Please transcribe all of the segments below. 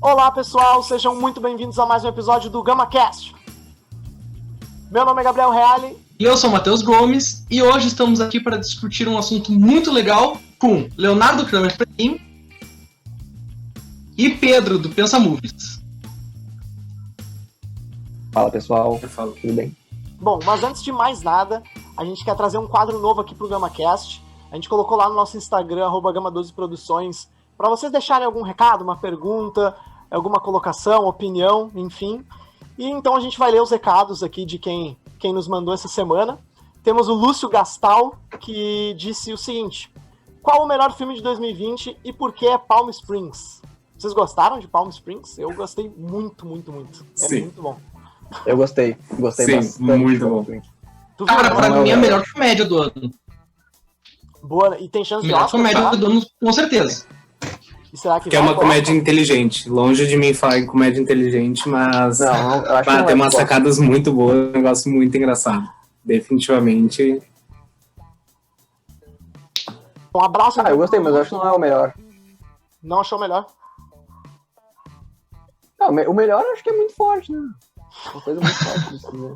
Olá pessoal, sejam muito bem-vindos a mais um episódio do GamaCast. Meu nome é Gabriel Reale. E eu sou o Matheus Gomes, e hoje estamos aqui para discutir um assunto muito legal com Leonardo Kramer e Pedro, do Pensa Movies. Fala pessoal, tudo bem? Bom, mas antes de mais nada, a gente quer trazer um quadro novo aqui pro GamaCast. A gente colocou lá no nosso Instagram, @Gama12Produções, para vocês deixarem algum recado, uma pergunta, alguma colocação, opinião, enfim. E então a gente vai ler os recados aqui de quem nos mandou essa semana. Temos o Lúcio Gastal, que disse o seguinte: qual o melhor filme de 2020 e por que é Palm Springs? Vocês gostaram de Palm Springs? Eu gostei muito, muito, muito. É Sim. muito bom. Eu gostei Sim, bastante. muito bom. Tu viu? Cara, pra mim é a melhor comédia do ano. Boa, e tem chance de Melhor Oscar, comédia tá? do ano, com certeza. E será que Que é vai uma pro comédia Oscar? inteligente. Longe de mim falar em comédia inteligente, mas Não, eu acho que não tem é umas bom. sacadas muito boas, um negócio muito engraçado. Definitivamente. Um abraço. Eu gostei, mas eu acho que não é o melhor. Não achou melhor? Não, o melhor eu acho que é muito forte, né? Uma coisa muito forte isso, né?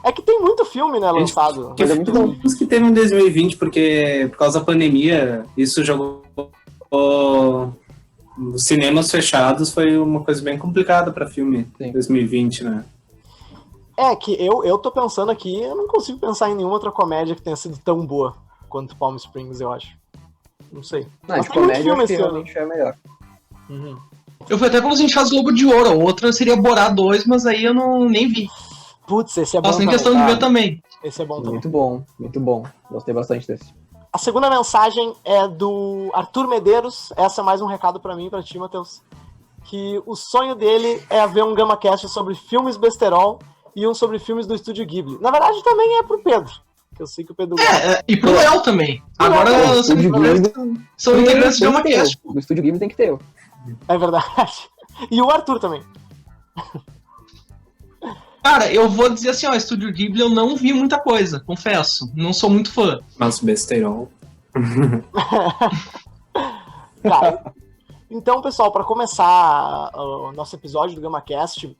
É que tem muito filme, né, Gente, lançado. Que Mas é muito bom. os que teve em 2020, porque por causa da pandemia, isso jogou os cinemas fechados, foi uma coisa bem complicada pra filme Sim. 2020, né? É que eu tô pensando aqui, eu não consigo pensar em nenhuma outra comédia que tenha sido tão boa quanto Palm Springs, eu acho. Não sei. Não, Mas de tem muito comédia eu filme acho que esse ano. realmente é melhor. Uhum. Eu fui até pelos indicados Globo de Ouro, a outra seria Borá 2, mas aí eu nem vi. Putz, esse é bom Faço nem também. questão de tá? ver também. Esse é bom também. Muito bom, muito bom. Gostei bastante desse. A segunda mensagem é do Arthur Medeiros. Essa é mais um recado pra mim e pra ti, Matheus. Que o sonho dele é ver um GamaCast sobre filmes besterol e um sobre filmes do Estúdio Ghibli. Na verdade, também é pro Pedro. Que eu sei que o Pedro gosta. E pro Léo também. Agora O são Estúdio Ghibli integrantes de tem que GamaCast. ter. O Estúdio Ghibli tem que ter. É verdade. E o Arthur também. Cara, eu vou dizer assim, ó, Estúdio Ghibli eu não vi muita coisa, confesso. Não sou muito fã. Mas besteirol. Tá. Então, pessoal, para começar o nosso episódio do GamaCast,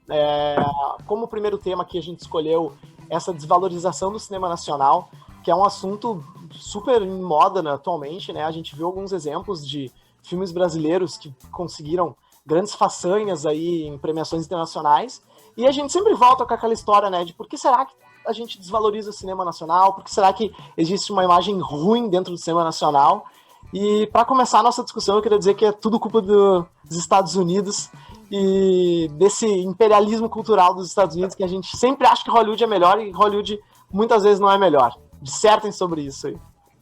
como primeiro tema aqui a gente escolheu essa desvalorização do cinema nacional, que é um assunto super em moda, né, atualmente, né? A gente viu alguns exemplos de filmes brasileiros que conseguiram grandes façanhas aí em premiações internacionais, e a gente sempre volta com aquela história, né, de por que será que a gente desvaloriza o cinema nacional, por que será que existe uma imagem ruim dentro do cinema nacional. E para começar a nossa discussão, eu queria dizer que é tudo culpa dos Estados Unidos e desse imperialismo cultural dos Estados Unidos, que a gente sempre acha que Hollywood é melhor e Hollywood muitas vezes não é melhor. Dissertem sobre isso aí.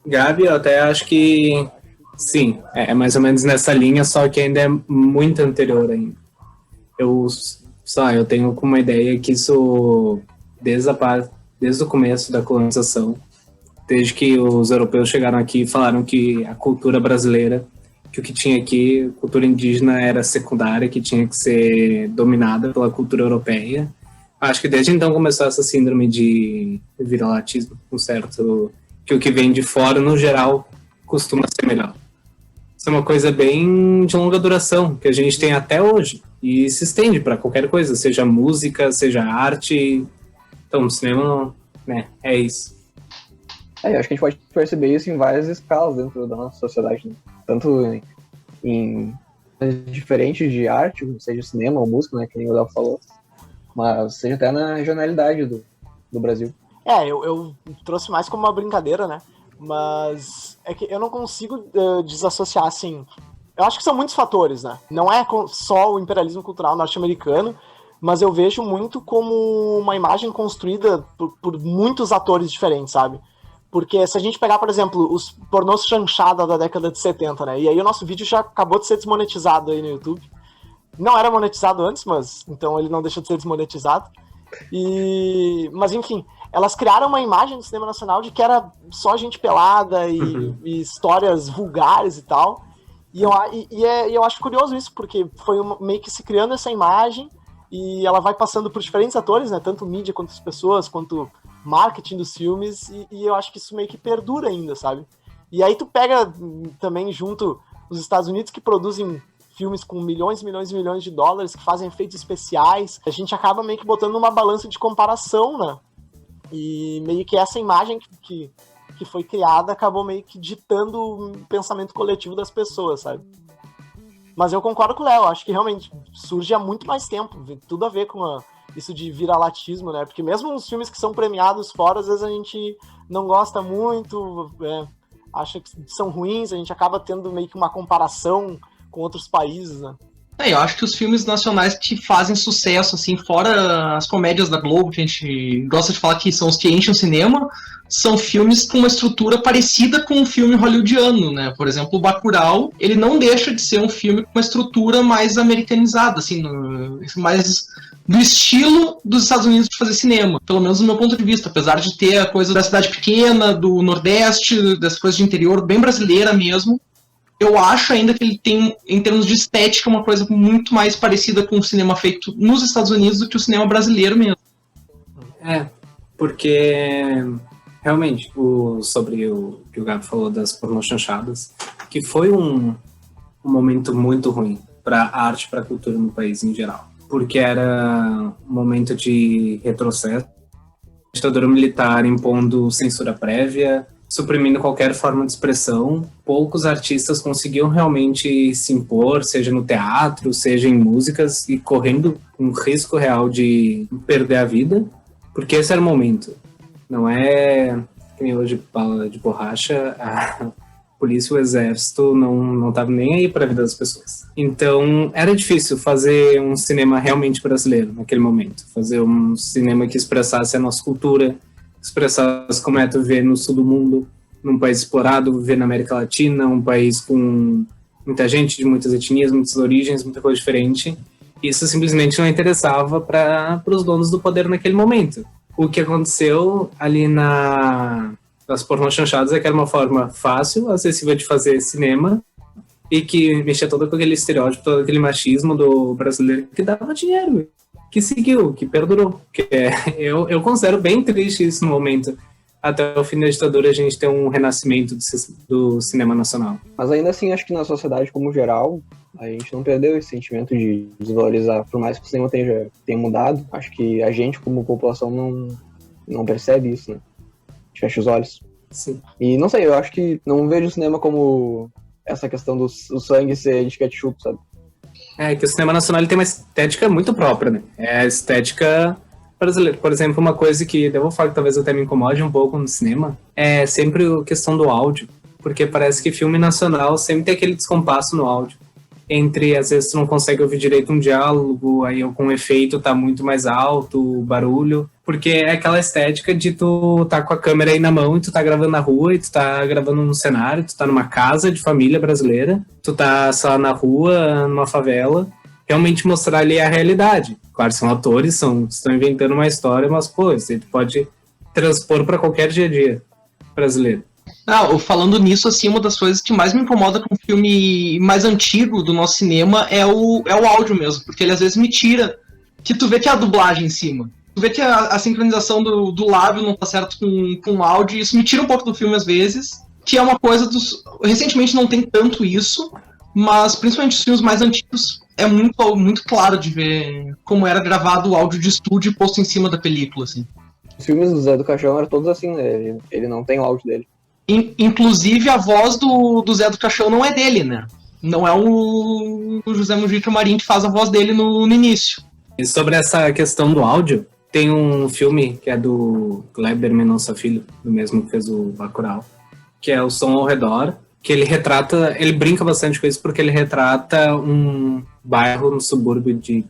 Gabi, eu até acho que sim, é mais ou menos nessa linha, só que ainda é muito anterior ainda. Eu tenho como uma ideia que isso, desde o começo da colonização, desde que os europeus chegaram aqui e falaram que a cultura brasileira, que o que tinha aqui, a cultura indígena, era secundária, que tinha que ser dominada pela cultura europeia. Acho que desde então começou essa síndrome de viralatismo, um certo, que o que vem de fora, no geral, costuma ser melhor. Isso é uma coisa bem de longa duração, que a gente tem até hoje, e se estende para qualquer coisa, seja música, seja arte. Então, o cinema, né, é isso. Eu acho que a gente pode perceber isso em várias escalas dentro da nossa sociedade, né? Tanto em diferentes de arte, seja cinema ou música, né, que nem o Léo falou, mas seja até na regionalidade do Brasil. Eu trouxe mais como uma brincadeira, né? Mas é que eu não consigo desassociar, assim. Eu acho que são muitos fatores, né? Não é só o imperialismo cultural norte-americano, mas eu vejo muito como uma imagem construída por muitos atores diferentes, sabe? Porque se a gente pegar, por exemplo, os pornôs chanchada da década de 70, né? E aí o nosso vídeo já acabou de ser desmonetizado aí no YouTube. Não era monetizado antes, mas então ele não deixou de ser desmonetizado. Mas enfim, elas criaram uma imagem do cinema nacional de que era só gente pelada e histórias vulgares e tal. E eu acho curioso isso, porque foi meio que se criando essa imagem e ela vai passando por diferentes atores, né? Tanto mídia quanto as pessoas, quanto marketing dos filmes, e eu acho que isso meio que perdura ainda, sabe? E aí tu pega também junto os Estados Unidos, que produzem filmes com milhões e milhões e milhões de dólares que fazem efeitos especiais, a gente acaba meio que botando numa balança de comparação, né? E meio que essa imagem que foi criada acabou meio que ditando o pensamento coletivo das pessoas, sabe? Mas eu concordo com o Léo, acho que realmente surge há muito mais tempo, tem tudo a ver com isso de viralatismo, né? Porque mesmo os filmes que são premiados fora, às vezes a gente não gosta muito, acha que são ruins, a gente acaba tendo meio que uma comparação com outros países, né? Eu acho que os filmes nacionais que fazem sucesso, assim, fora as comédias da Globo, que a gente gosta de falar que são os que enchem o cinema, são filmes com uma estrutura parecida com um filme hollywoodiano, né? Por exemplo, o Bacurau, ele não deixa de ser um filme com uma estrutura mais americanizada, assim, mais do estilo dos Estados Unidos de fazer cinema, pelo menos do meu ponto de vista, apesar de ter a coisa da cidade pequena, do Nordeste, das coisas de interior, bem brasileira mesmo. Eu acho ainda que ele tem, em termos de estética, uma coisa muito mais parecida com o cinema feito nos Estados Unidos do que o cinema brasileiro mesmo. Porque realmente, sobre o que o Gabi falou das pornochanchadas, que foi um momento muito ruim para a arte, para a cultura no país em geral. Porque era um momento de retrocesso, ditadura militar impondo censura prévia, suprimindo qualquer forma de expressão. Poucos artistas conseguiam realmente se impor, seja no teatro, seja em músicas, e correndo um risco real de perder a vida, porque esse era o momento. Não é que nem hoje bala de borracha, a polícia e o exército não estavam nem aí para a vida das pessoas. Então era difícil fazer um cinema realmente brasileiro naquele momento, fazer um cinema que expressasse a nossa cultura, expressasse como é tu viver no sul do mundo, num país explorado, viver na América Latina, um país com muita gente de muitas etnias, muitas origens, muita coisa diferente. Isso simplesmente não interessava para os donos do poder naquele momento. O que aconteceu ali nas pornochanchadas é que era uma forma fácil, acessível de fazer cinema e que mexia todo com aquele estereótipo, todo aquele machismo do brasileiro que dava dinheiro, que seguiu, que perdurou. Eu considero bem triste isso no momento. Até o fim da ditadura a gente tem um renascimento do cinema nacional. Mas ainda assim, acho que na sociedade como geral, a gente não perdeu esse sentimento de desvalorizar. Por mais que o cinema tenha mudado, acho que a gente como população não percebe isso, né? A gente fecha os olhos. Sim. E não sei, eu acho que não vejo o cinema como essa questão do sangue ser de ketchup, sabe? É que o cinema nacional ele tem uma estética muito própria, né? É a estética brasileira. Por exemplo, uma coisa que eu vou falar que talvez até me incomode um pouco no cinema é sempre a questão do áudio. Porque parece que filme nacional sempre tem aquele descompasso no áudio. Entre, às vezes, tu não consegue ouvir direito um diálogo, aí com o efeito tá muito mais alto, o barulho. Porque é aquela estética de tu tá com a câmera aí na mão e tu tá gravando na rua, e tu tá gravando num cenário, tu tá numa casa de família brasileira, tu tá, sei lá, na rua, numa favela, realmente mostrar ali a realidade. Claro, são atores, estão inventando uma história, mas, pô, isso tu pode transpor para qualquer dia a dia brasileiro. Falando nisso, assim, uma das coisas que mais me incomoda com o filme mais antigo do nosso cinema é o áudio mesmo, porque ele às vezes me tira, que tu vê que é a dublagem em cima, tu vê que a sincronização do lábio não tá certo com o áudio, e isso me tira um pouco do filme às vezes, que é uma coisa recentemente não tem tanto isso, mas principalmente os filmes mais antigos é muito, muito claro de ver como era gravado o áudio de estúdio e posto em cima da película, assim. Os filmes do Zé do Caixão eram todos assim, né? Ele não tem o áudio dele. Inclusive, a voz do Zé do Caixão não é dele, né? Não é o José Mujica Marim que faz a voz dele no início. E sobre essa questão do áudio, tem um filme que é do Kleber Mendonça Filho, do mesmo que fez o Bacurau, que é O Som ao Redor, que ele brinca bastante com isso porque ele retrata um bairro no subúrbio de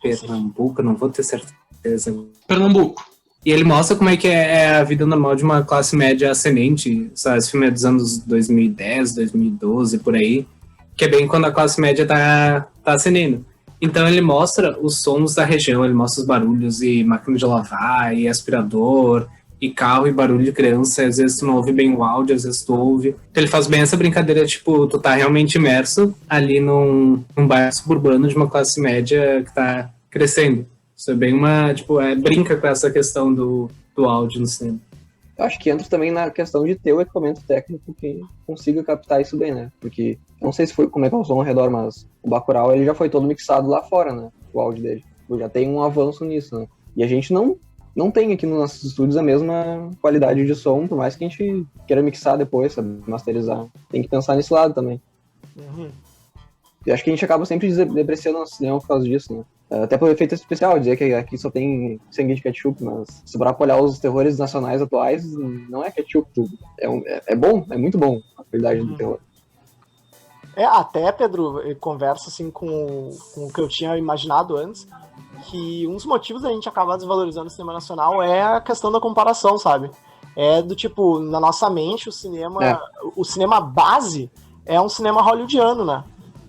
Pernambuco, não vou ter certeza. Pernambuco. E ele mostra como é que é a vida normal de uma classe média ascendente, sabe? Esse filme é dos anos 2010, 2012, por aí, que é bem quando a classe média tá ascendendo. Então ele mostra os sons da região, ele mostra os barulhos, e máquina de lavar, e aspirador, e carro, e barulho de criança. Às vezes tu não ouve bem o áudio, às vezes tu ouve. Então ele faz bem essa brincadeira, tipo, tu tá realmente imerso ali num bairro suburbano de uma classe média que tá crescendo. Isso é bem brinca com essa questão do áudio no cinema. Eu acho que entra também na questão de ter o equipamento técnico que consiga captar isso bem, né? Porque Não sei se foi como é que é o som ao redor, mas o Bacurau ele já foi todo mixado lá fora, né? O áudio dele. Já tem um avanço nisso, né? E a gente não tem aqui nos nossos estúdios a mesma qualidade de som, por mais que a gente queira mixar depois, sabe? Masterizar. Tem que pensar nesse lado também. E acho que a gente acaba sempre depreciando o nosso cinema por causa disso, né? Até pelo efeito especial, dizer que aqui só tem sangue de ketchup, mas se parar pra olhar os terrores nacionais atuais, não é ketchup tudo. É bom, é muito bom a qualidade do terror. Até, Pedro, eu converso assim com o que eu tinha imaginado antes, que um dos motivos da gente acabar desvalorizando o cinema nacional é a questão da comparação, sabe? É do tipo, na nossa mente, o cinema base é um cinema hollywoodiano, né?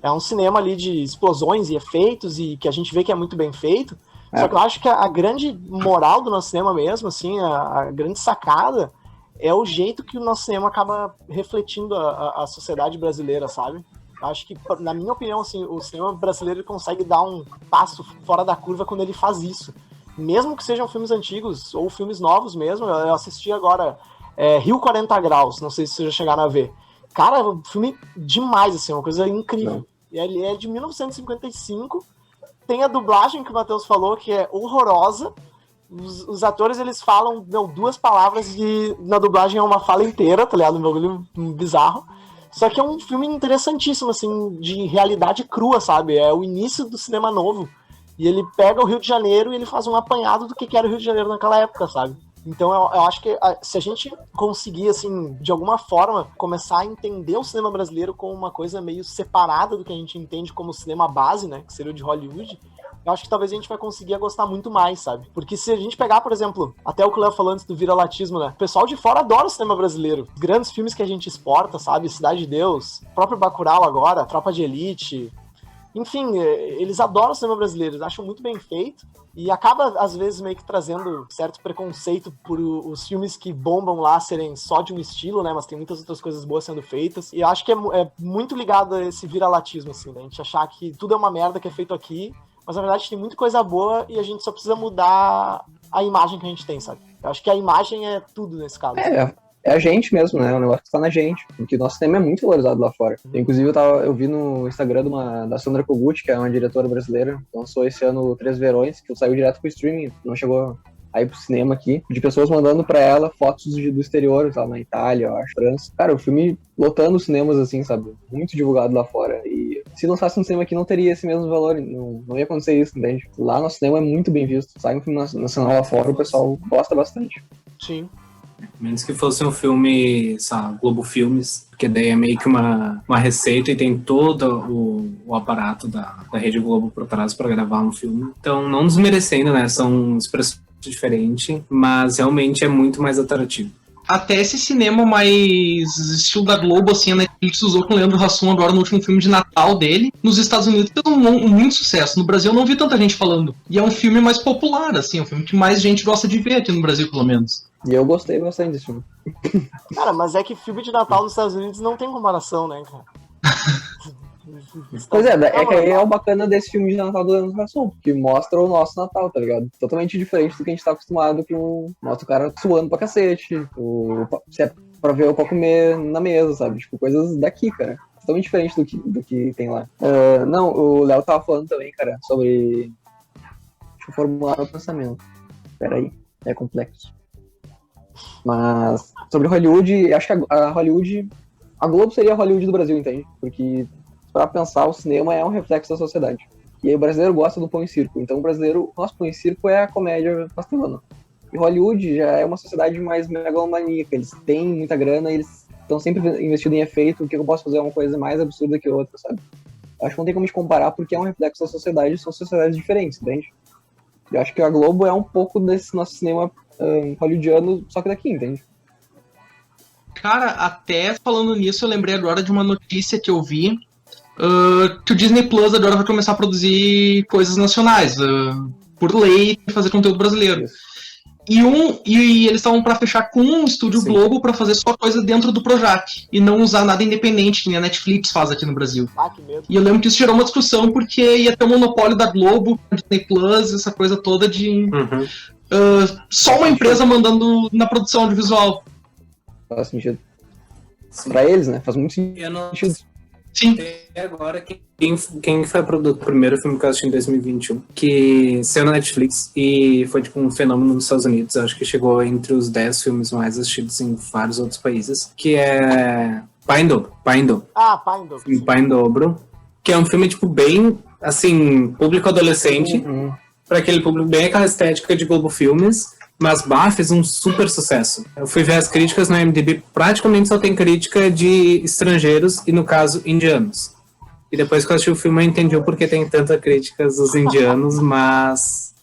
É um cinema ali de explosões e efeitos e que a gente vê que é muito bem feito. Só que eu acho que a grande moral do nosso cinema mesmo, assim, a grande sacada é o jeito que o nosso cinema acaba refletindo a sociedade brasileira, sabe? Eu acho que, na minha opinião, assim, o cinema brasileiro consegue dar um passo fora da curva quando ele faz isso. Mesmo que sejam filmes antigos ou filmes novos mesmo, eu assisti agora Rio 40 Graus, não sei se vocês já chegaram a ver. Cara, é um filme demais, assim, uma coisa incrível. E ele é de 1955, tem a dublagem que o Matheus falou, que é horrorosa. Os atores, eles falam, 2 palavras e na dublagem é uma fala inteira, tá ligado? Um bagulho bizarro. Só que é um filme interessantíssimo, assim, de realidade crua, sabe? É o início do cinema novo. E ele pega o Rio de Janeiro e ele faz um apanhado do que era o Rio de Janeiro naquela época, sabe? Então eu acho que se a gente conseguir, assim, de alguma forma, começar a entender o cinema brasileiro como uma coisa meio separada do que a gente entende como cinema base, né? Que seria o de Hollywood, eu acho que talvez a gente vai conseguir gostar muito mais, sabe? Porque se a gente pegar, por exemplo, até o que o Léo falou antes do viralatismo, né? O pessoal de fora adora o cinema brasileiro. Os grandes filmes que a gente exporta, sabe? Cidade de Deus, o próprio Bacurau agora, Tropa de Elite. Enfim, eles adoram o cinema brasileiro, eles acham muito bem feito. E acaba, às vezes, meio que trazendo certo preconceito por os filmes que bombam lá serem só de um estilo, né? Mas tem muitas outras coisas boas sendo feitas. E eu acho que é muito ligado a esse viralatismo, assim, né? A gente achar que tudo é uma merda que é feito aqui, mas na verdade tem muita coisa boa e a gente só precisa mudar a imagem que a gente tem, sabe? Eu acho que a imagem é tudo nesse caso. É a gente mesmo, né? O negócio que tá na gente. Porque o nosso cinema é muito valorizado lá fora. Inclusive, eu vi no Instagram da Sandra Kogut, que é uma diretora brasileira, lançou esse ano 3 Verões, que saiu direto pro streaming, não chegou a ir pro cinema aqui, de pessoas mandando pra ela fotos do exterior, tá? Na Itália, eu acho, França. Cara, o filme lotando os cinemas, assim, sabe? Muito divulgado lá fora. E se lançasse um cinema aqui, não teria esse mesmo valor. Não ia acontecer isso, entende? Lá no cinema é muito bem visto. Sai um filme nacional lá fora, o pessoal gosta bastante. Sim. Menos que fosse um filme, sabe, Globo Filmes, porque daí é meio que uma receita e tem todo o aparato da Rede Globo por trás para gravar um filme. Então, não desmerecendo, né? São expressões diferentes, mas realmente é muito mais atrativo. Até esse cinema mais estilo da Globo, assim, a Netflix usou com o Leandro Hassum agora no último filme de Natal dele. Nos Estados Unidos fez muito sucesso. No Brasil eu não vi tanta gente falando. E é um filme mais popular, assim, é um filme que mais gente gosta de ver aqui no Brasil, pelo menos. E eu gostei bastante desse filme. Cara, mas é que filme de Natal nos Estados Unidos não tem comparação, né, cara? Pois é que aí é o bacana desse filme de Natal do Leandro Hassum, porque mostra o nosso Natal, tá ligado? Totalmente diferente do que a gente tá acostumado com. Mostra o cara suando pra cacete, se é pra ver ou pra comer na mesa, sabe? Tipo, coisas daqui, cara. Totalmente diferente do que tem lá. Não, o Léo tava falando também, cara, sobre. Deixa eu formular o pensamento. Peraí, é complexo. Mas sobre Hollywood, acho que a Hollywood. A Globo seria a Hollywood do Brasil, entende? Porque, pra pensar, o cinema é um reflexo da sociedade. E aí o brasileiro gosta do pão e circo. Então o nosso pão e circo é a comédia pastelona. E Hollywood já é uma sociedade mais megalomaníaca. Eles têm muita grana, eles estão sempre investindo em efeito. O que eu posso fazer é uma coisa mais absurda que outra, sabe? Acho que não tem como te comparar porque é um reflexo da sociedade, são sociedades diferentes, entende? Eu acho que a Globo é um pouco desse nosso cinema hollywoodiano, só que daqui, entende? Cara, até falando nisso, eu lembrei agora de uma notícia que eu vi, que o Disney Plus agora vai começar a produzir coisas nacionais, por lei, fazer conteúdo brasileiro. E eles estavam para fechar com um estúdio Globo para fazer só coisa dentro do Projac, e não usar nada independente, que nem a Netflix faz aqui no Brasil. Que medo. E eu lembro que isso gerou uma discussão, porque ia ter um monopólio da Globo, Disney Plus, essa coisa toda de... só uma empresa mandando na produção audiovisual. Faz sentido. Pra eles, né? Faz muito sentido. Sim. Até agora, quem foi o primeiro filme que eu assisti em 2021, que saiu na Netflix e foi tipo um fenômeno nos Estados Unidos, acho que chegou entre os 10 filmes mais assistidos em vários outros países, que é Pai em Dobro. Ah, Pai em Dobro. Pai em Dobro, que é um filme tipo bem, assim, público adolescente, para aquele público bem aquela estética de Globo Filmes, mas fez um super sucesso. Eu fui ver as críticas no IMDb, praticamente só tem crítica de estrangeiros e, no caso, indianos. E depois que eu assisti o filme, eu entendi o porquê tem tanta críticas dos indianos, mas...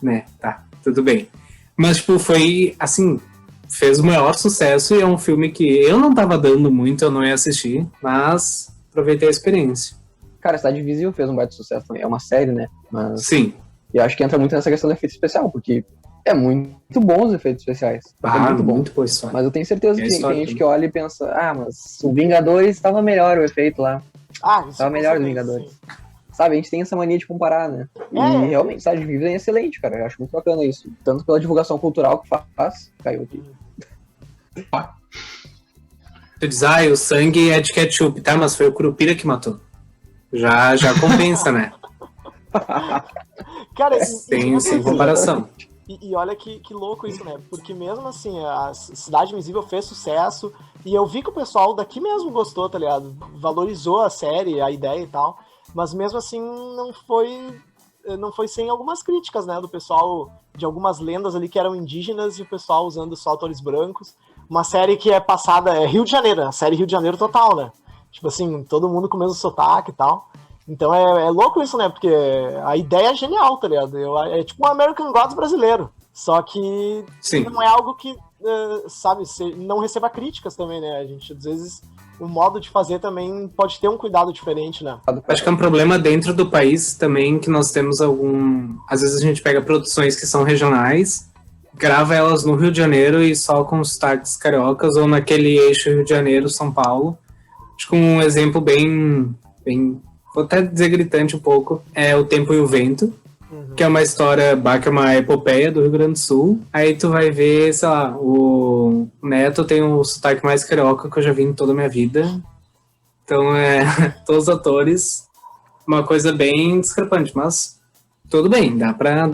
né, tá, tudo bem. Mas, tipo, foi, assim, fez o maior sucesso e é um filme que eu não tava dando muito, eu não ia assistir, mas aproveitei a experiência. Cara, Cidade Invisível fez um baita sucesso também. É uma série, né? Mas Sim. eu acho que entra muito nessa questão do efeito especial, porque é muito bom os efeitos especiais. É muito bom. Muito boa história. Mas eu tenho certeza que tem gente também. que olha e pensa, mas o Vingadores estava melhor o efeito lá. Isso Tava melhor do Vingadores. Sabe, a gente tem essa mania de comparar, né? E realmente, Cidade Invisível é excelente, cara. Eu acho muito bacana isso. Tanto pela divulgação cultural que faz, caiu aqui. Tu diz, o sangue é de ketchup, tá? Mas foi o Curupira que matou. Já compensa, né? Cara, sem comparação. E olha que louco isso, né? Porque mesmo assim, a Cidade Invisível fez sucesso e eu vi que o pessoal daqui mesmo gostou, tá ligado? Valorizou a série, a ideia e tal, mas mesmo assim não foi sem algumas críticas, né? Do pessoal, de algumas lendas ali que eram indígenas e o pessoal usando só atores brancos. Uma série que é passada, é Rio de Janeiro, a série Rio de Janeiro total, né? Tipo assim, todo mundo com o mesmo sotaque e tal. Então é louco isso, né? Porque a ideia é genial, tá ligado? É tipo um American Gods brasileiro. Só que não é algo que, sabe, não receba críticas também, né? A gente, às vezes, o modo de fazer também pode ter um cuidado diferente, né? Acho que é um problema dentro do país também, que nós temos Às vezes a gente pega produções que são regionais, grava elas no Rio de Janeiro e só com sotaques cariocas, ou naquele eixo Rio de Janeiro-São Paulo. Acho que um exemplo bem vou até dizer gritante um pouco, é O Tempo e o Vento, que é uma história, que é uma epopeia do Rio Grande do Sul. Aí tu vai ver, sei lá, o Neto tem o sotaque mais carioca que eu já vi em toda a minha vida. Então, todos os atores, uma coisa bem discrepante, mas tudo bem, dá pra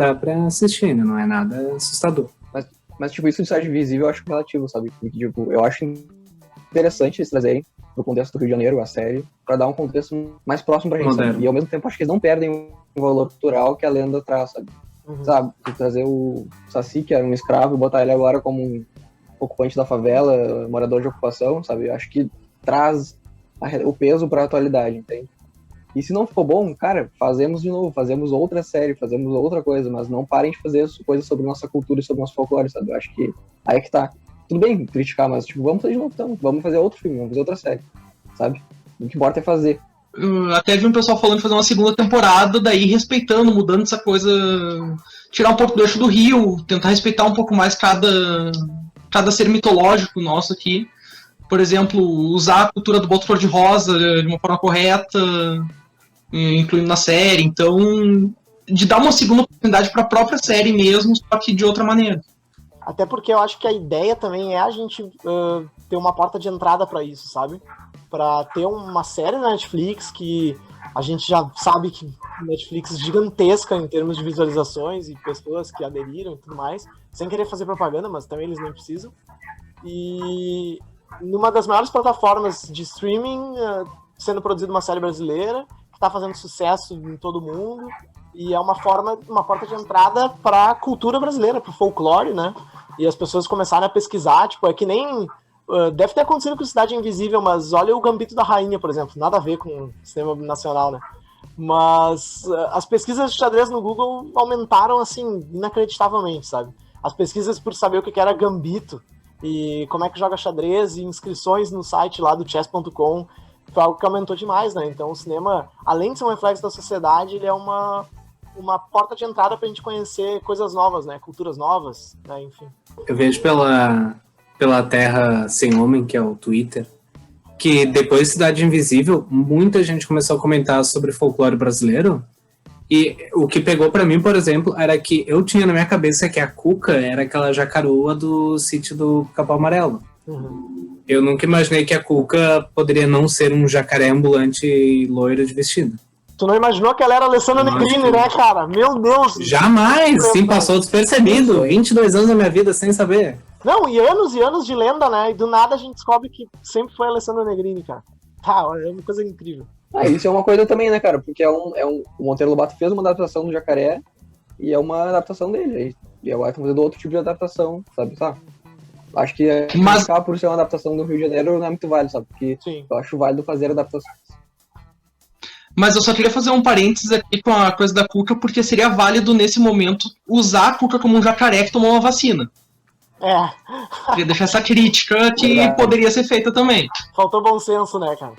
assistir, né? Não é nada assustador. Mas tipo, isso de Cidade Invisível eu acho relativo, sabe? Porque, tipo, eu acho interessante eles trazerem no contexto do Rio de Janeiro, a série, pra dar um contexto mais próximo pra gente, sabe? E ao mesmo tempo acho que eles não perdem o valor cultural que a lenda traz, sabe? Sabe? Trazer o Saci, que era um escravo, e botar ele agora como um ocupante da favela, morador de ocupação, sabe? Eu acho que traz o peso pra atualidade, entende? E se não ficou bom, cara, fazemos de novo, fazemos outra série, fazemos outra coisa, mas não parem de fazer coisas sobre nossa cultura e sobre nosso folclore, sabe? Eu acho que aí é que tá. Tudo bem criticar, mas tipo, vamos fazer de novo então, vamos fazer outro filme, vamos fazer outra série, sabe? O que importa é fazer. Até vi um pessoal falando de fazer uma segunda temporada, daí respeitando, mudando essa coisa, tirar um pouco do eixo do Rio, tentar respeitar um pouco mais cada ser mitológico nosso aqui. Por exemplo, usar a cultura do Boto Cor de Rosa de uma forma correta, incluindo na série. Então, de dar uma segunda oportunidade para a própria série mesmo, só que de outra maneira. Até porque eu acho que a ideia também é a gente ter uma porta de entrada para isso, sabe? Para ter uma série na Netflix que a gente já sabe que Netflix é gigantesca em termos de visualizações e pessoas que aderiram e tudo mais, sem querer fazer propaganda, mas também eles nem precisam. E numa das maiores plataformas de streaming, sendo produzida uma série brasileira, que está fazendo sucesso em todo mundo, e é uma porta de entrada para a cultura brasileira, para o folclore, né? E as pessoas começarem a pesquisar, tipo, é que nem... deve ter acontecido com Cidade Invisível, mas olha o Gambito da Rainha, por exemplo, nada a ver com o cinema nacional, né? Mas as pesquisas de xadrez no Google aumentaram, assim, inacreditavelmente, sabe? As pesquisas por saber o que era Gambito, e como é que joga xadrez, e inscrições no site lá do chess.com, foi algo que aumentou demais, né? Então o cinema, além de ser um reflexo da sociedade, ele é uma porta de entrada pra gente conhecer coisas novas, né? Culturas novas, né? Enfim. Eu vejo pela Terra Sem Homem, que é o Twitter, que depois de Cidade Invisível, muita gente começou a comentar sobre folclore brasileiro. E o que pegou pra mim, por exemplo, era que eu tinha na minha cabeça que a Cuca era aquela jacaroa do sítio do Capão Amarelo. Eu nunca imaginei que a Cuca poderia não ser um jacaré ambulante e loiro de vestido. Tu não imaginou que ela era Alessandra Negrini, né, cara? Meu Deus! Jamais! Sim, passou despercebido. 22 anos da minha vida sem saber. Não, e anos de lenda, né? E do nada a gente descobre que sempre foi Alessandra Negrini, cara. É uma coisa incrível. Isso é uma coisa também, né, cara? Porque o Monteiro Lobato fez uma adaptação do Jacaré e é uma adaptação dele. E agora estão fazendo outro tipo de adaptação, sabe? Acho que ficar por ser uma adaptação do Rio de Janeiro não é muito válido, sabe? Porque Sim. Eu acho válido fazer adaptações. Mas eu só queria fazer um parênteses aqui com a coisa da Cuca, porque seria válido nesse momento usar a Cuca como um jacaré que tomou uma vacina. Queria deixar essa crítica que poderia ser feita também. Faltou bom senso, né, cara?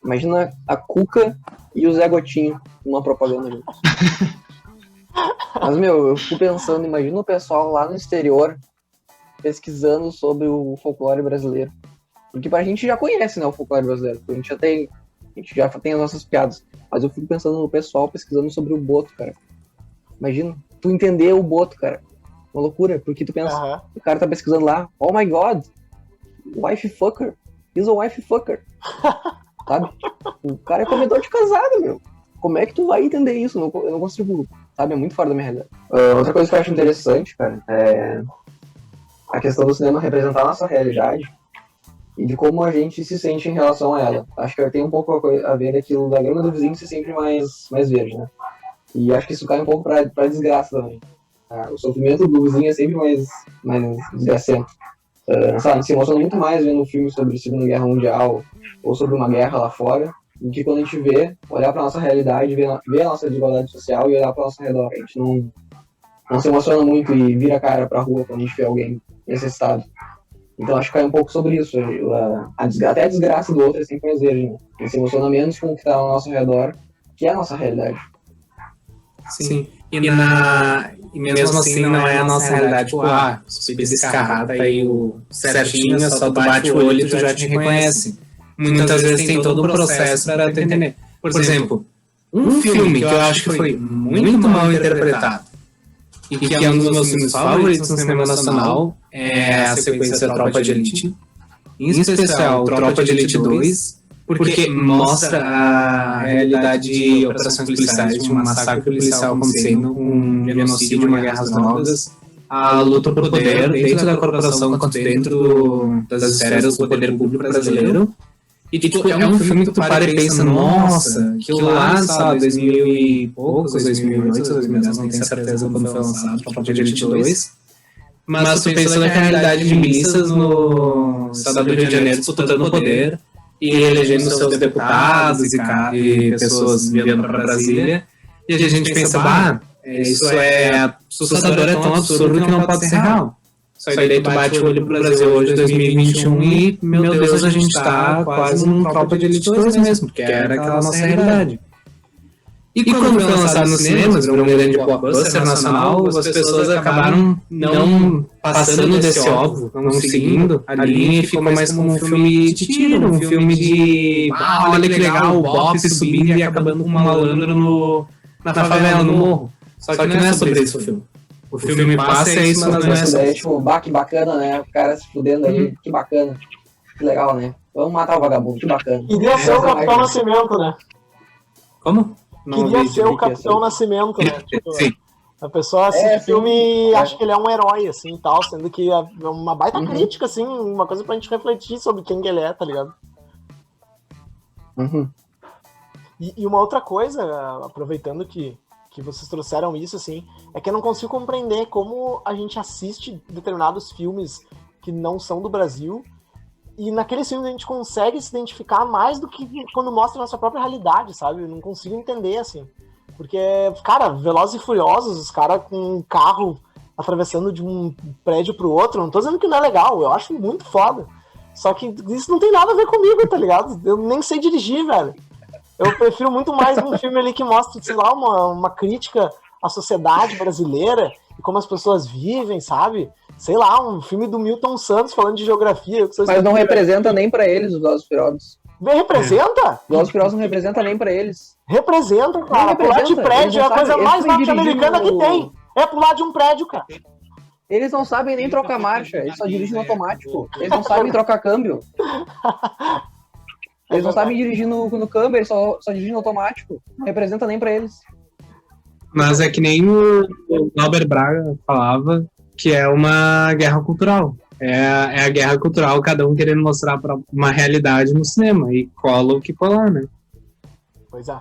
Imagina a Cuca e o Zé Gotinho numa propaganda junto. Mas, eu fico pensando, imagina o pessoal lá no exterior pesquisando sobre o folclore brasileiro. Porque a gente já conhece, né, o folclore brasileiro. A gente já tem as nossas piadas. Mas eu fico pensando no pessoal pesquisando sobre o boto, cara. Imagina, tu entender o boto, cara. Uma loucura, porque tu pensa, o cara tá pesquisando lá, oh my god, wife fucker, he's a wife fucker. Sabe? O cara é comedor de casado, meu. Como é que tu vai entender isso? Eu não consigo, sabe? É muito fora da minha realidade. Outra coisa que eu acho interessante, cara, é a questão do cinema representar a nossa realidade e de como a gente se sente em relação a ela. Acho que tem um pouco a ver aquilo da grama do vizinho ser sempre mais verde, né? E acho que isso cai um pouco pra desgraça também. O sofrimento do vizinho é sempre mais desgracento. Sabe, se emociona muito mais vendo um filme sobre a Segunda Guerra Mundial ou sobre uma guerra lá fora, do que quando a gente olhar pra nossa realidade, ver a nossa desigualdade social e olhar pra nosso redor. A gente não se emociona muito e vira a cara pra rua quando a gente vê alguém necessitado. Então acho que cai um pouco sobre isso. Até a desgraça do outro é sempre mais verde, né? A gente se emociona menos com o que tá ao nosso redor, que é a nossa realidade. Sim. E mesmo assim não é a nossa realidade. Tipo, subir escarrada aí certinho, só tu bate o olho e tu já te reconhece. Muitas vezes tem todo um processo para tu entender. Por exemplo, um filme que eu acho que foi muito mal interpretado e que é um dos meus filmes favoritos no cinema nacional é a sequência Tropa de Elite. Em especial Tropa de Elite 2, porque mostra a realidade de operações policiais, de um massacre policial acontecendo, um genocídio, uma guerra às drogas, a luta por poder dentro da corporação quanto dentro das esferas do poder público brasileiro. E tipo, é um filme que tu para e pensa, nossa, que lá, sabe, 2000 e poucos, 2008, 2010, não tenho certeza quando foi lançado, Tropa de Elite 2. Mas tu pensa na realidade de milícias no estado do Rio de Janeiro disputando o poder e elegendo seus deputados e pessoas vindo para Brasília. E a gente pensa, isso é assustador, é tão absurdo que não pode ser real. Só que daí tu bate o olho pro Brasil hoje, 2021, e, meu Deus, a gente tá quase num Tropa de Elite 2 mesmo, porque era aquela nossa realidade. E quando foi lançado nos cinemas, virou um grande blockbuster nacional, as pessoas acabaram não passando desse óbvio, não seguindo a linha, e ficou mais como um filme de tiro, um filme de olha que legal, o bop subindo e acabando com um malandro na favela, no morro. Só que não é sobre isso o filme. O filme passa é isso, mas não é sobre isso. Tipo, que bacana, né? O cara se fudendo ali, que bacana. Que legal, né? Vamos matar o vagabundo, que bacana. Queria ser o Capitão Nascimento, né? Como? Queria ser o Capitão Nascimento, né? Tipo, sim. A pessoa assiste o filme e acha que ele é um herói, assim, tal, sendo que é uma baita crítica, assim, uma coisa pra gente refletir sobre quem ele é, tá ligado? E uma outra coisa, aproveitando que vocês trouxeram isso, assim, é que eu não consigo compreender como a gente assiste determinados filmes que não são do Brasil e naqueles filmes a gente consegue se identificar mais do que quando mostra a nossa própria realidade, sabe? Eu não consigo entender, assim. Porque, cara, Velozes e Furiosos, os caras com um carro atravessando de um prédio pro outro, não tô dizendo que não é legal, eu acho muito foda. Só que isso não tem nada a ver comigo, tá ligado? Eu nem sei dirigir, velho. Eu prefiro muito mais um filme ali que mostra, sei lá, uma crítica à sociedade brasileira e como as pessoas vivem, sabe? Sei lá, um filme do Milton Santos falando de geografia. Mas não representa nem pra eles os Velozes e Furiosos. Representa? Velozes e Furiosos não representa nem pra eles. Representa, cara. Pular de prédio é a coisa mais norte-americana que tem. É pular de um prédio, cara. Eles não sabem nem trocar marcha, eles só dirigem no automático. Eles não sabem trocar câmbio. Eles não sabem dirigir no câmbio, eles só dirigem no automático. Não representa nem pra eles. Mas é que nem o Glauber Braga falava, que é uma guerra cultural. É a guerra cultural, cada um querendo mostrar pra uma realidade no cinema. E cola o que colar, né? Pois é.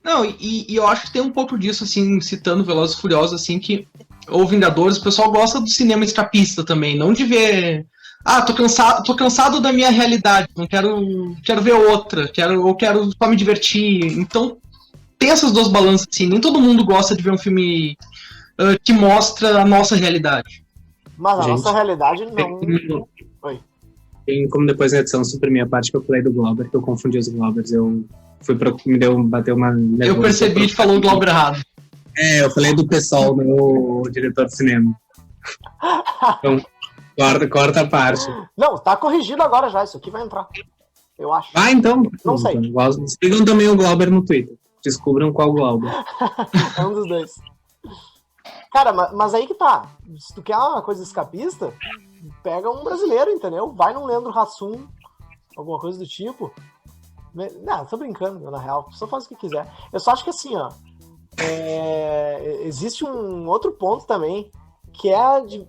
Não, e eu acho que tem um pouco disso, assim, citando Velozes e Furiosos, assim, que ou Vingadores, o pessoal gosta do cinema escapista também, não de ver... Ah, tô cansado da minha realidade, não quero ver outra, quero só me divertir. Então, tem essas duas balanças, assim, nem todo mundo gosta de ver um filme que mostra a nossa realidade. Mas a Gente, nossa realidade não... Oi. Tem como depois na edição suprimir a parte que eu falei do Glauber, que eu confundi os Glaubers, bateu uma... Eu percebi que falou o Glauber errado. Eu falei do pessoal, meu diretor de cinema. Então, corta a parte. Não, tá corrigido agora já, isso aqui vai entrar. Eu acho. Ah, então. Não sei. Sigam também o Glauber no Twitter. Descubram qual Glauber. É um dos dois. Cara, mas aí que tá. Se tu quer uma coisa escapista, pega um brasileiro, entendeu? Vai num Leandro Hassum, alguma coisa do tipo. Não, tô brincando, na real. Só faz o que quiser. Eu só acho que assim, ó. Existe um outro ponto também, que é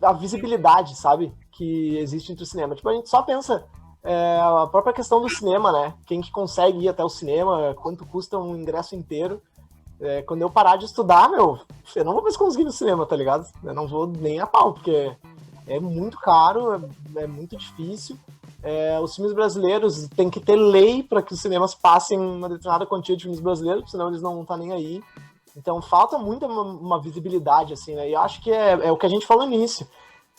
a visibilidade, sabe? Que existe entre o cinema. Tipo, a gente só pensa a própria questão do cinema, né? Quem que consegue ir até o cinema, quanto custa um ingresso inteiro. Quando eu parar de estudar, eu não vou mais conseguir ir no cinema, tá ligado? Eu não vou nem a pau, porque é muito caro, é muito difícil. Os filmes brasileiros tem que ter lei para que os cinemas passem uma determinada quantia de filmes brasileiros, senão eles não vão estar nem aí. Então falta muito uma visibilidade, assim, né? E eu acho que é o que a gente falou no início.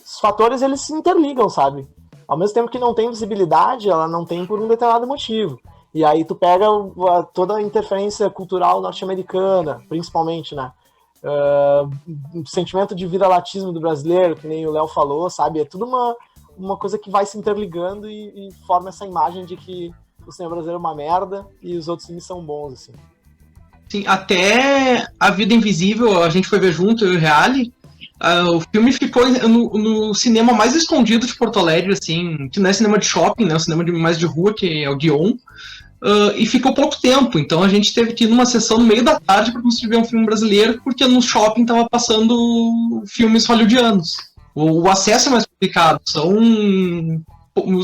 Os fatores, eles se interligam, sabe? Ao mesmo tempo que não tem visibilidade, ela não tem por um determinado motivo. E aí tu pega toda a interferência cultural norte-americana, principalmente, né? O sentimento de viralatismo do brasileiro, que nem o Léo falou, sabe? É tudo uma coisa que vai se interligando e forma essa imagem de que o cinema brasileiro é uma merda e os outros filmes são bons, assim. Sim, até A Vida Invisível, a gente foi ver junto, eu e o Reale. O filme ficou no cinema mais escondido de Porto Alegre, assim, que não é cinema de shopping, né? É um cinema mais de rua, que é o Guion. E ficou pouco tempo, então a gente teve que ir numa sessão no meio da tarde para conseguir ver um filme brasileiro, porque no shopping tava passando filmes hollywoodianos. O acesso é mais complicado,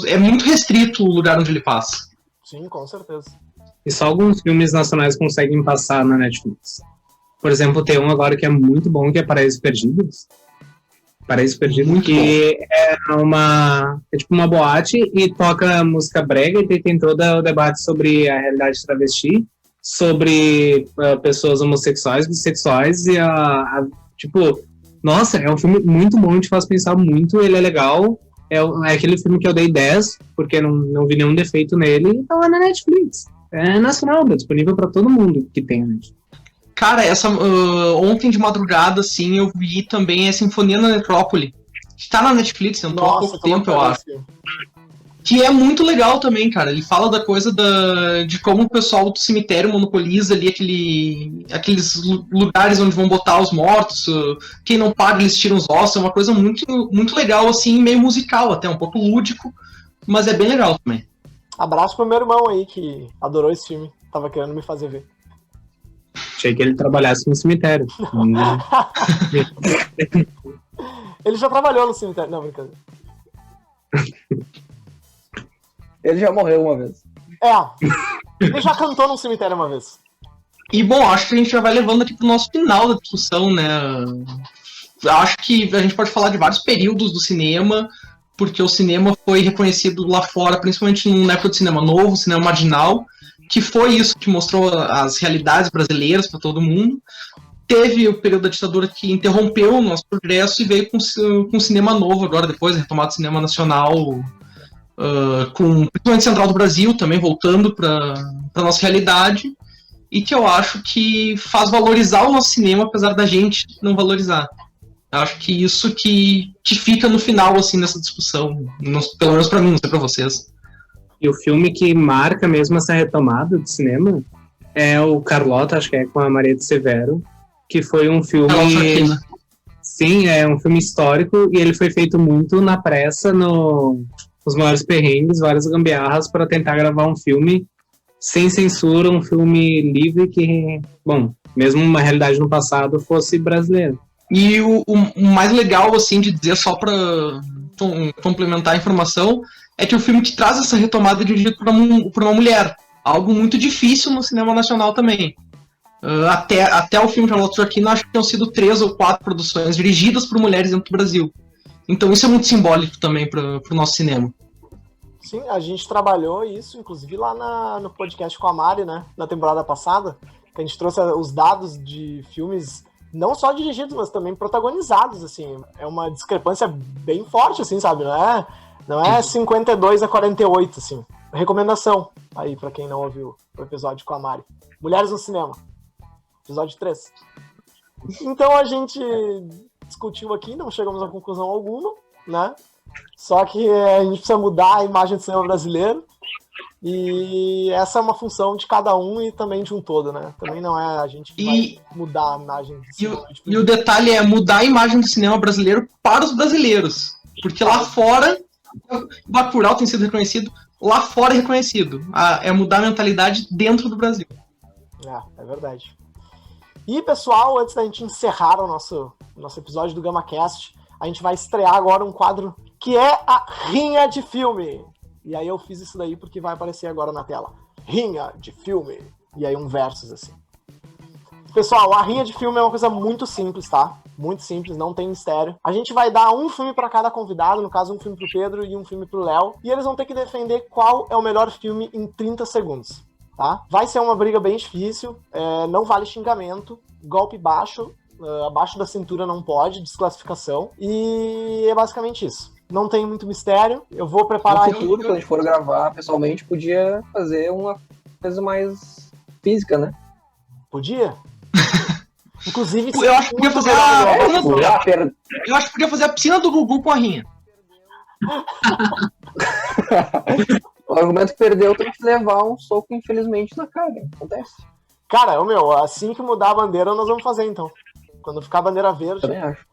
é muito restrito o lugar onde ele passa. Sim, com certeza. E só alguns filmes nacionais conseguem passar na Netflix. Por exemplo, tem um agora que é muito bom, que é Paraíso Perdidos. Paraíso Perdido, muito que bom. É tipo uma boate e toca música brega e tem todo o debate sobre a realidade travesti, sobre pessoas homossexuais, bissexuais e tipo, nossa, é um filme muito bom, te faz pensar muito, ele é legal, é aquele filme que eu dei 10, porque não vi nenhum defeito nele, e tá lá na Netflix. É nacional, é disponível pra todo mundo que tem a Netflix. Cara, ontem de madrugada, assim, eu vi também a Sinfonia na Necrópole, que tá na Netflix, entrou há pouco tempo, eu acho. Que é muito legal também, cara. Ele fala da coisa de como o pessoal do cemitério monopoliza ali aqueles lugares onde vão botar os mortos. Quem não paga, eles tiram os ossos. É uma coisa muito, muito legal, assim, meio musical até, um pouco lúdico, mas é bem legal também. Abraço pro meu irmão aí, que adorou esse filme. Tava querendo me fazer ver. Achei que ele trabalhasse no cemitério. Ele já trabalhou no cemitério. Não, brincadeira. Ele já morreu uma vez. Ele já cantou no cemitério uma vez. E, bom, acho que a gente já vai levando aqui pro nosso final da discussão, né? Acho que a gente pode falar de vários períodos do cinema, porque o cinema foi reconhecido lá fora, principalmente na época do cinema novo, cinema marginal, que foi isso que mostrou as realidades brasileiras para todo mundo. Teve o período da ditadura que interrompeu o nosso progresso e veio com cinema novo agora, depois retomado o cinema nacional, com principalmente Central do Brasil também voltando para a nossa realidade, e que eu acho que faz valorizar o nosso cinema, apesar da gente não valorizar. Eu acho que isso que fica no final, assim, nessa discussão, pelo menos para mim, não sei para vocês. E o filme que marca mesmo essa retomada do cinema é o Carlota, acho que é com a Maria de Severo, que foi um filme... Sim, é um filme histórico e ele foi feito muito na pressa, nos maiores perrengues, várias gambiarras para tentar gravar um filme sem censura, um filme livre que, bom, mesmo uma realidade no passado fosse brasileira. E o mais legal, assim, de dizer, só pra complementar a informação, é que o filme te traz essa retomada dirigido por uma mulher. Algo muito difícil no cinema nacional também. Até o filme de Charlotte Joaquin, acho que tinham sido 3 ou 4 produções dirigidas por mulheres dentro do Brasil. Então isso é muito simbólico também pro nosso cinema. Sim, a gente trabalhou isso, inclusive lá no podcast com a Mari, né? Na temporada passada, que a gente trouxe os dados de filmes não só dirigidos, mas também protagonizados, assim. É uma discrepância bem forte, assim, sabe? Não é 52 a 48, assim. Recomendação aí pra quem não ouviu o episódio com a Mari. Mulheres no Cinema. Episódio 3. Então a gente discutiu aqui, não chegamos a conclusão alguma, né? Só que a gente precisa mudar a imagem do cinema brasileiro. E essa é uma função de cada um e também de um todo, né? Também não é a gente que vai mudar a imagem do cinema. E o detalhe é mudar a imagem do cinema brasileiro para os brasileiros. Porque lá fora, o Bacurau tem sido reconhecido, lá fora é reconhecido. É mudar a mentalidade dentro do Brasil. É verdade. E, pessoal, antes da gente encerrar o nosso episódio do GamaCast, a gente vai estrear agora um quadro que é a Rinha de Filme. E aí eu fiz isso daí porque vai aparecer agora na tela. Rinha de Filme. E aí um versus, assim. Pessoal, a Rinha de Filme é uma coisa muito simples, tá? Muito simples, não tem mistério. A gente vai dar um filme pra cada convidado, no caso um filme pro Pedro e um filme pro Léo. E eles vão ter que defender qual é o melhor filme em 30 segundos. Tá? Vai ser uma briga bem difícil, não vale xingamento, golpe baixo, abaixo da cintura não pode, desclassificação, e é basicamente isso. Não tem muito mistério, eu vou preparar... No futuro, quando a gente for gravar pessoalmente, podia fazer uma coisa mais física, né? Podia? Inclusive... Eu acho que podia fazer eu acho que podia fazer a piscina do Gugu com a Rinha. O argumento que perdeu tem que levar um soco, infelizmente, na cara. Acontece. Cara, assim que mudar a bandeira, nós vamos fazer, então. Quando ficar a bandeira verde... Também acho.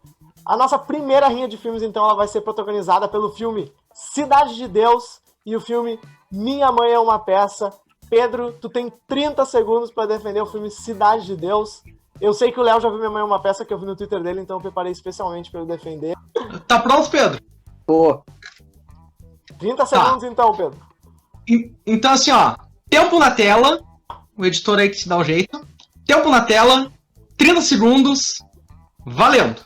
A nossa primeira rinha de filmes, então, ela vai ser protagonizada pelo filme Cidade de Deus e o filme Minha Mãe é uma Peça. Pedro, tu tem 30 segundos para defender o filme Cidade de Deus. Eu sei que o Léo já viu Minha Mãe é uma Peça, que eu vi no Twitter dele, então eu preparei especialmente para ele defender. Tá pronto, Pedro? Pô. 30 segundos, então, Pedro. Então, assim, ó, tempo na tela, o editor aí que te dá o jeito, tempo na tela, 30 segundos, valendo.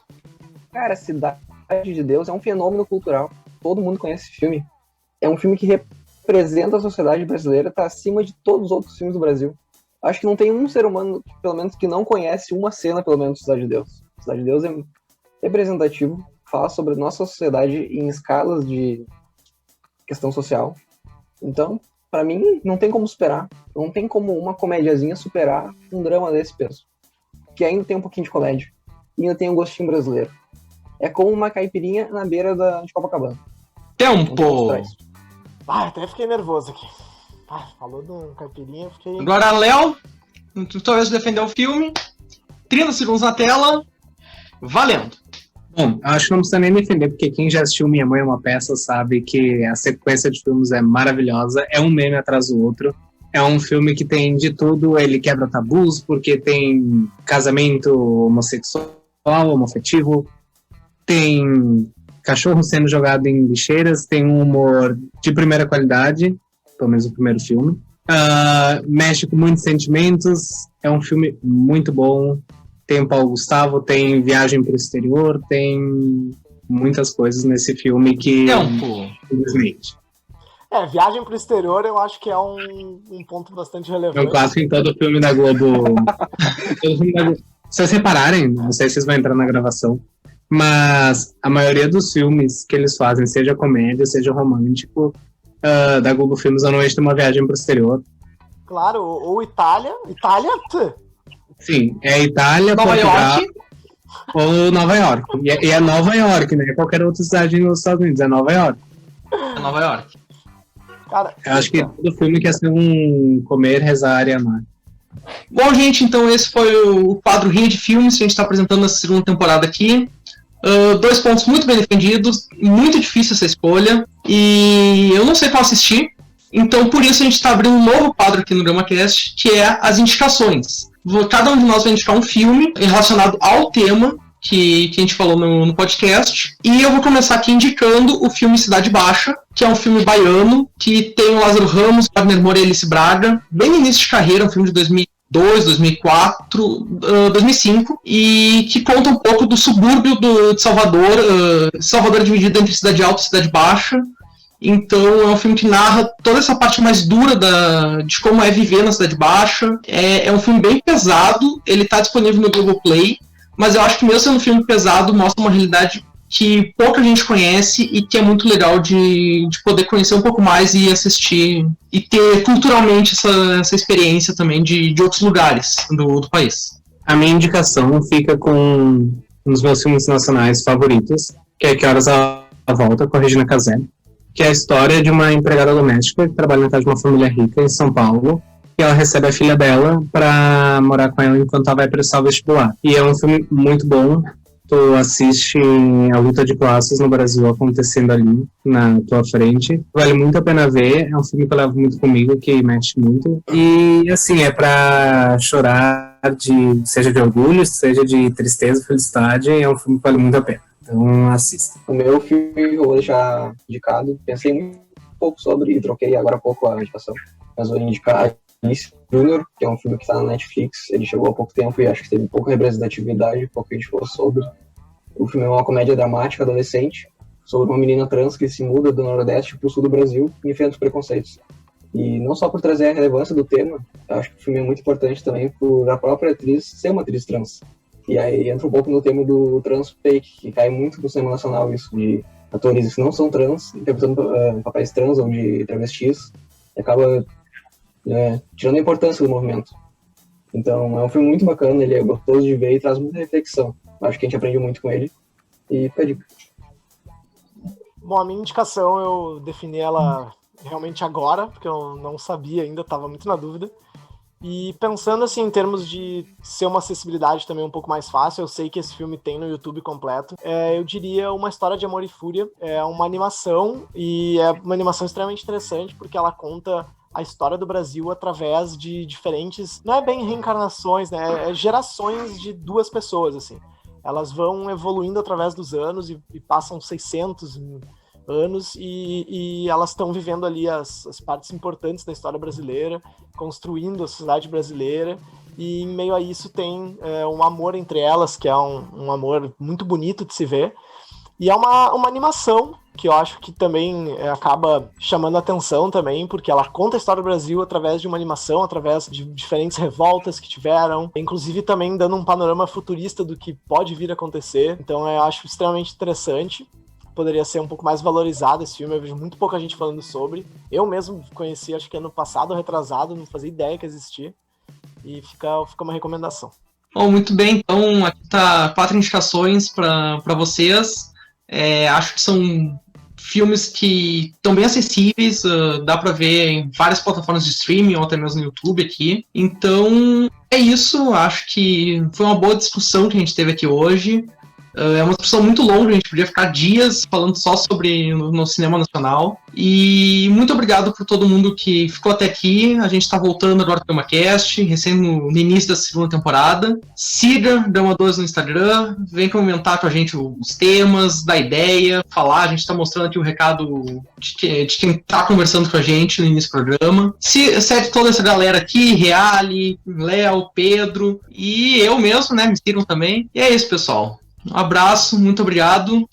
Cara, Cidade de Deus é um fenômeno cultural, todo mundo conhece esse filme, é um filme que representa a sociedade brasileira, tá acima de todos os outros filmes do Brasil. Acho que não tem um ser humano, pelo menos, que não conhece uma cena, pelo menos, de Cidade de Deus. Cidade de Deus é representativo, fala sobre a nossa sociedade em escalas de questão social. Então, pra mim, não tem como superar. Não tem como uma comédiazinha superar um drama desse peso. Que ainda tem um pouquinho de comédia. E ainda tem um gostinho brasileiro. É como uma caipirinha na beira de Copacabana. Tempo! Até fiquei nervoso aqui. Falou de um caipirinha, fiquei... Agora, Léo, tua vez de defender o filme. 30 segundos na tela, valendo. Bom, acho que não precisa nem defender, porque quem já assistiu Minha Mãe é uma Peça sabe que a sequência de filmes é maravilhosa, é um meme atrás do outro, é um filme que tem de tudo, ele quebra tabus, porque tem casamento homossexual, homoafetivo, tem cachorro sendo jogado em lixeiras, tem um humor de primeira qualidade, pelo menos o primeiro filme, mexe com muitos sentimentos, é um filme muito bom. Tem o Paulo Gustavo, tem Viagem para o Exterior, tem muitas coisas nesse filme que... Infelizmente. Viagem para o Exterior eu acho que é um ponto bastante relevante. É um clássico em todo filme da Globo. Se vocês repararem, não sei se vocês vão entrar na gravação, mas a maioria dos filmes que eles fazem, seja comédia, seja romântico, da Globo Filmes, normalmente tem uma viagem para o exterior. Claro, ou Itália... Sim, é Itália, Nova Portugal York. Ou Nova York. E é Nova York, né? Qualquer outra cidade nos Estados Unidos, é Nova York. É Nova York. Cara, eu acho que todo filme quer ser um comer, rezar e amar. Bom, gente, então esse foi o quadro Rinha de Filmes que a gente está apresentando nessa segunda temporada aqui. Dois pontos muito bem defendidos, muito difícil essa escolha, e eu não sei qual assistir, então por isso a gente está abrindo um novo quadro aqui no GramaCast, que é as indicações. Cada um de nós vai indicar um filme relacionado ao tema que a gente falou no podcast, e eu vou começar aqui indicando o filme Cidade Baixa, que é um filme baiano, que tem o Lázaro Ramos, Wagner Moura e Alice Braga, bem no início de carreira, um filme de 2002, 2004, 2005, e que conta um pouco do subúrbio de Salvador. Salvador é dividido entre Cidade Alta e Cidade Baixa, então é um filme que narra toda essa parte mais dura de como é viver na Cidade Baixa. É um filme bem pesado, ele está disponível no Globoplay, mas eu acho que mesmo sendo um filme pesado, mostra uma realidade que pouca gente conhece e que é muito legal de poder conhecer um pouco mais e assistir e ter culturalmente essa experiência também de outros lugares do país. A minha indicação fica com um dos meus filmes nacionais favoritos, que é Que Horas Ela Volta, com a Regina Casé, que é a história de uma empregada doméstica que trabalha na casa de uma família rica em São Paulo, e ela recebe a filha dela para morar com ela enquanto ela vai prestar o vestibular. E é um filme muito bom. Tu assiste a luta de classes no Brasil acontecendo ali na tua frente. Vale muito a pena ver. É um filme que eu levo muito comigo, que mexe muito. E, assim, é pra chorar, seja de orgulho, seja de tristeza, felicidade. É um filme que vale muito a pena. Então, assista. O meu filme eu vou deixar indicado. Pensei muito pouco sobre e troquei agora há pouco a indicação. Mas vou indicar Vinicius Júnior, que é um filme que está na Netflix. Ele chegou há pouco tempo e acho que teve pouca representatividade, pouco a gente falou sobre. O filme é uma comédia dramática adolescente sobre uma menina trans que se muda do Nordeste para o Sul do Brasil e enfrenta os preconceitos. E não só por trazer a relevância do tema, eu acho que o filme é muito importante também por a própria atriz ser uma atriz trans. E aí entra um pouco no tema do trans fake, que cai muito no cinema nacional, isso de atores que não são trans, interpretando papéis trans ou de travestis, e acaba tirando a importância do movimento. Então é um filme muito bacana, ele é gostoso de ver e traz muita reflexão. Acho que a gente aprende muito com ele e fica a dica. Bom, a minha indicação eu defini ela realmente agora, porque eu não sabia ainda, estava muito na dúvida. E pensando assim em termos de ser uma acessibilidade também um pouco mais fácil, eu sei que esse filme tem no YouTube completo, eu diria Uma História de Amor e Fúria. É uma animação, e é uma animação extremamente interessante, porque ela conta a história do Brasil através de diferentes, não é bem reencarnações, né, é gerações de duas pessoas, assim. Elas vão evoluindo através dos anos e passam 600 anos e elas estão vivendo ali as partes importantes da história brasileira, construindo a sociedade brasileira, e em meio a isso tem um amor entre elas, que é um amor muito bonito de se ver. E é uma animação que eu acho que também acaba chamando a atenção também, porque ela conta a história do Brasil através de uma animação, através de diferentes revoltas que tiveram, inclusive também dando um panorama futurista do que pode vir a acontecer. Então eu acho extremamente interessante. Poderia ser um pouco mais valorizado esse filme, eu vejo muito pouca gente falando sobre. Eu mesmo conheci, acho que ano passado ou retrasado, não fazia ideia que existia. E fica uma recomendação. Bom, muito bem, então aqui tá 4 indicações para vocês. Acho que são filmes que estão bem acessíveis, dá para ver em várias plataformas de streaming ou até mesmo no YouTube aqui. Então é isso, acho que foi uma boa discussão que a gente teve aqui hoje. É uma discussão muito longa, a gente podia ficar dias falando só sobre no cinema nacional. E muito obrigado por todo mundo que ficou até aqui. A gente está voltando agora para o GramaCast, recém no início da segunda temporada. Siga Grama 12 no Instagram, vem comentar com a gente os temas, dar ideia, falar. A gente está mostrando aqui o recado de quem está conversando com a gente no início do programa. Segue toda essa galera aqui, Reale, Léo, Pedro e eu mesmo, né? Me sigam também. E é isso, pessoal. Um abraço, muito obrigado.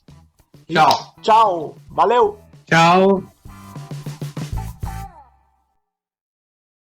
Tchau. Tchau, valeu! Tchau.